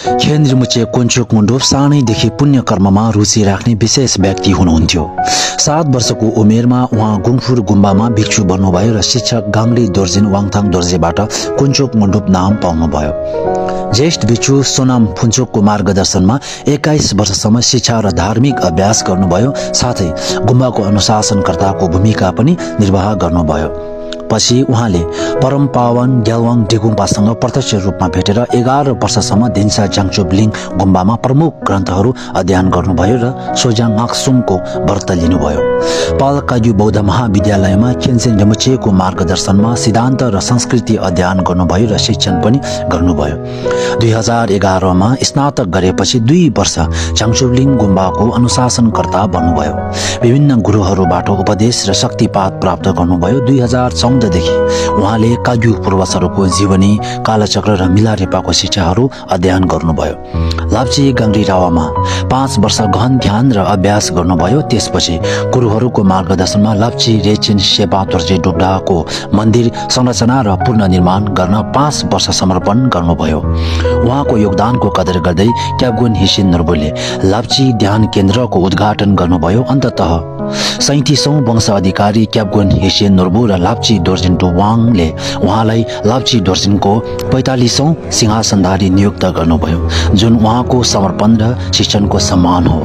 खेन्द्रमुचे कुञ्चुक मुण्डोप सानैदेखि पुण्य कर्ममा रुचि राख्ने विशेष व्यक्ति हुनुहुन्थ्यो। 7 वर्षको उमेरमा उहाँ गुङफुर गुम्बामा भिक्षु बन्नुभयो र शिक्षक गाङ्ली दोर्जिन वाङथाङ दोर्जेबाट कुञ्चुक मुण्डोप नाम पाउनुभयो। ज्येष्ठ भिक्षु सोनाम फुन्चोकको मार्गदर्शनमा 21 वर्षसम्म शिक्षा र धार्मिक अभ्यास गर्नुभयो, साथै गुम्बाको अनुशासनकर्ताको भूमिका पनि निर्वाह गर्नुभयो। पछि उहाँले परम पावन ग्यालवाङ डिगुम्पासँग प्रत्यक्ष रूपमा भेटेर 11 वर्षसम्म दिन्सा जाङचोबलिङ गुम्बामा प्रमुख ग्रन्थहरू अध्ययन गर्नुभयो र सोजाङ आक्सुङको व्रत लिनुभयो। पाल काग्यू बौद्ध महाविद्यालयमा खेन्सेन रिम्पोछेको मार्गदर्शनमा सिद्धान्त र संस्कृति अध्ययन गर्नुभयो र शिक्षण पनि गर्नुभयो। 2011 मा स्नातक गरेपछि 2 वर्ष जाङचोबलिङ गुम्बाको अनुशासनकर्ता बन्नुभयो। विभिन्न गुरुहरूबाट उपदेश र शक्तिपात प्राप्त गर्नुभयो। 2014 देखि उहाँले काग्यू पूर्वजहरूको जीवनी, कालचक्र र मिलारेपाको शिक्षाहरू अध्ययन गर्नुभयो। लाप्ची गाङ्ग्री रावामा 5 वर्ष गहन ध्यान र अभ्यास गर्नुभयो। त्यसपछि गुरुहरूको मार्गदर्शनमा लाप्ची रेचिन शेपा दोर्जे डोब्डाको मन्दिर संरचना र पुनर्निर्माण गर्न 5 वर्ष समर्पण गर्नुभयो। उहाँको योगदानको कदर गर्दै क्याब्गुन हिसिन नर्बुले लाप्ची ध्यान केन्द्रको उद्घाटन गर्नुभयो। अन्ततः 37औं वंश अधिकारी क्याब्गुन हिसिन नर्बु र लाप्ची दोर्जिन टुवाङले उहाँलाई लाप्ची दोर्जिनको 45औं सिंहासनधारी नियुक्त गर्नुभयो, जुन उहाँको समर्पण र शिक्षणको सम्मान हो।